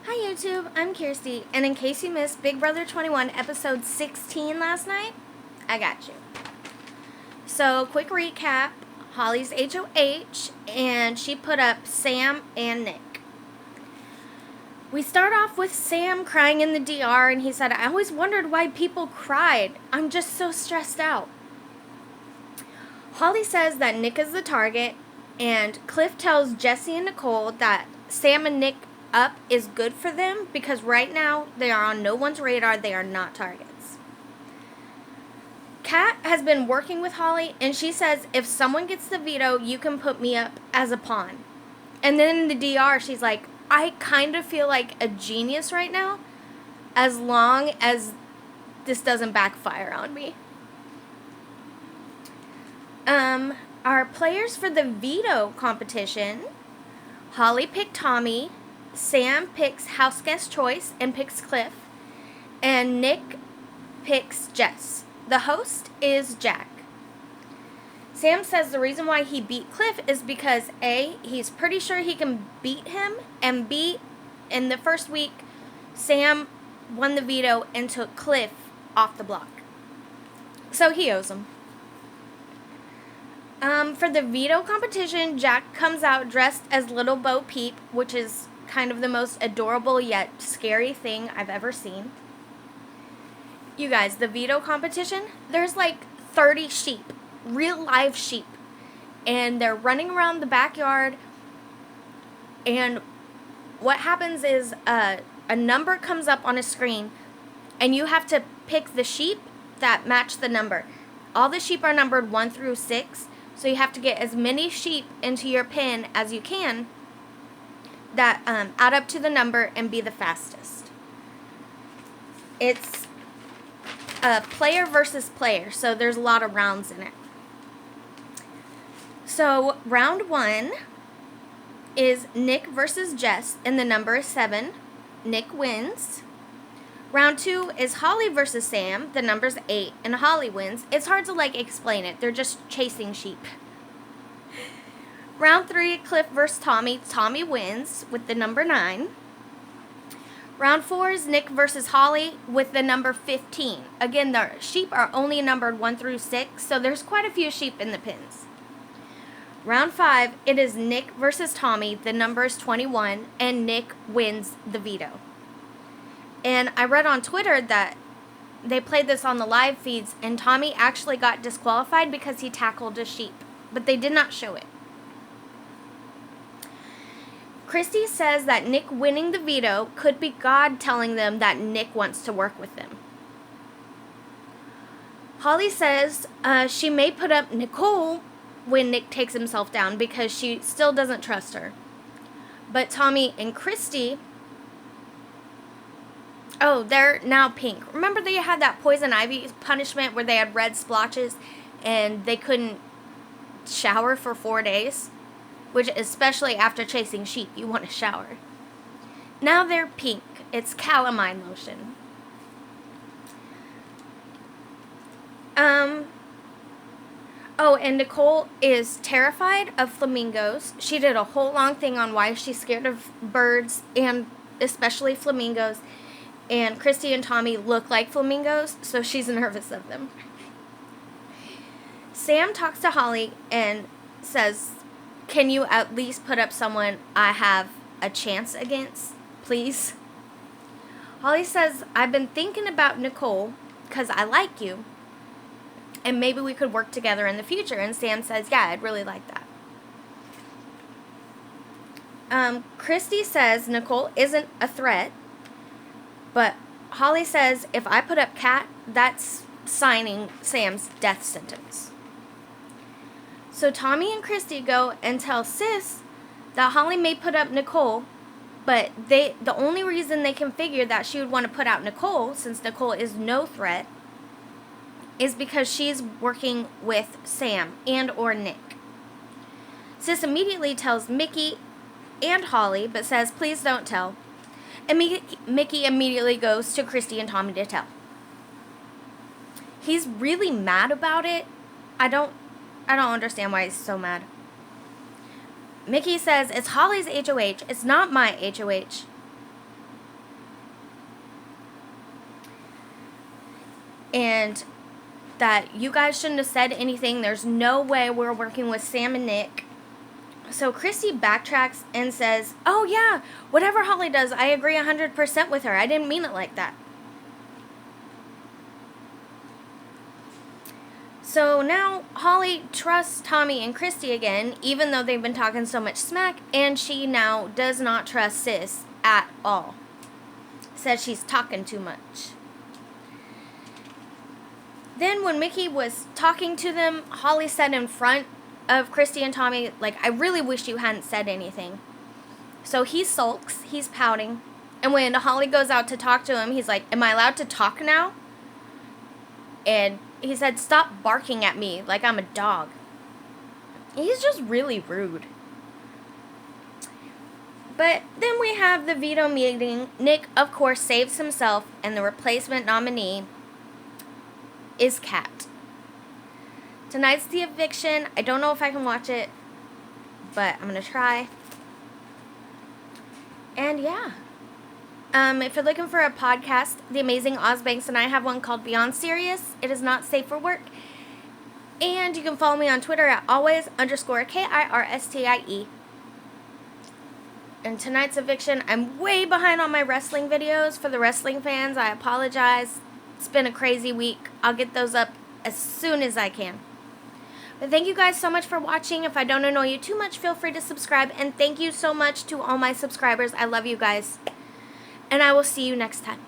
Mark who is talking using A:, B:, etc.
A: Hi YouTube, I'm Kirsty, and in case you missed Big Brother 21 episode 16 last night, I got you. So, quick recap, Holly's HOH, and she put up Sam and Nick. We start off with Sam crying in the DR, and he said, I always wondered why people cried. I'm just so stressed out. Holly says that Nick is the target, and Cliff tells Jesse and Nicole that Sam and Nick up is good for them because right now they are on no one's radar. They are not targets. Kat has been working with Holly, and she says if someone gets the veto, you can put me up as a pawn. And then in the DR, she's like, I kind of feel like a genius right now as long as this doesn't backfire on me. Our players for the veto competition, Holly picked Tommy, Sam picks House Guest Choice and picks Cliff, and Nick picks Jess. The host is Jack. Sam says the reason why he beat Cliff is because A, he's pretty sure he can beat him, and B, in the first week, Sam won the veto and took Cliff off the block. So he owes him. For the veto competition, Jack comes out dressed as Little Bo Peep, which is kind of the most adorable yet scary thing I've ever seen. You guys, the veto competition, there's like 30 sheep, real live sheep, and they're running around the backyard, and what happens is a number comes up on a screen, and you have to pick the sheep that match the number. All the sheep are numbered 1 through 6, so you have to get as many sheep into your pen as you can that add up to the number and be the fastest. It's a player versus player, so there's a lot of rounds in it. So round 1 is Nick versus Jess, and the number is 7. Nick wins. Round 2 is Holly versus Sam, the number's 8, and Holly wins. It's hard to explain it. They're just chasing sheep. Round 3, Cliff versus Tommy. Tommy wins with the number 9. Round 4 is Nick versus Holly with the number 15. Again, the sheep are only numbered 1 through 6, so there's quite a few sheep in the pins. Round 5, it is Nick versus Tommy. The number is 21, and Nick wins the veto. And I read on Twitter that they played this on the live feeds, and Tommy actually got disqualified because he tackled a sheep, but they did not show it. Christy says that Nick winning the veto could be God telling them that Nick wants to work with them. Holly says she may put up Nicole when Nick takes himself down because she still doesn't trust her. But Tommy and Christy, they're now pink. Remember they had that poison ivy punishment where they had red splotches and they couldn't shower for 4 days? Which, especially after chasing sheep, you want to shower. Now they're pink. It's calamine lotion. And Nicole is terrified of flamingos. She did a whole long thing on why she's scared of birds, and especially flamingos. And Christy and Tommy look like flamingos, so she's nervous of them. Sam talks to Holly and says, can you at least put up someone I have a chance against, please? Holly says, I've been thinking about Nicole because I like you, and maybe we could work together in the future. And Sam says, yeah, I'd really like that. Christy says Nicole isn't a threat, but Holly says if I put up Kat, that's signing Sam's death sentence. So Tommy and Christy go and tell Sis that Holly may put up Nicole, but the only reason they can figure that she would want to put out Nicole, since Nicole is no threat, is because she's working with Sam and or Nick. Sis immediately tells Mickey and Holly, but says, please don't tell. And Mickey immediately goes to Christy and Tommy to tell. He's really mad about it. I don't understand why he's so mad. Mickey says, it's Holly's HOH. It's not my HOH. and that you guys shouldn't have said anything. There's no way we're working with Sam and Nick. So Christy backtracks and says, oh yeah, whatever Holly does, I agree 100% with her. I didn't mean it like that. So now Holly trusts Tommy and Christy again, even though they've been talking so much smack, and she now does not trust Sis at all. Says she's talking too much. Then when Mickey was talking to them, Holly said in front of Christy and Tommy, like, I really wish you hadn't said anything. So he sulks, he's pouting, and when Holly goes out to talk to him, he's like, am I allowed to talk now? And he said, stop barking at me like I'm a dog. He's just really rude. But then we have the veto meeting. Nick, of course, saves himself, and the replacement nominee is Kat. Tonight's the eviction. I don't know if I can watch it, but I'm going to try. And yeah. If you're looking for a podcast, the amazing Oz Banks and I have one called Beyond Serious. It is not safe for work. And you can follow me on Twitter at always_KIRSTIE. And tonight's eviction, I'm way behind on my wrestling videos. For the wrestling fans, I apologize. It's been a crazy week. I'll get those up as soon as I can. But thank you guys so much for watching. If I don't annoy you too much, feel free to subscribe. And thank you so much to all my subscribers. I love you guys. And I will see you next time.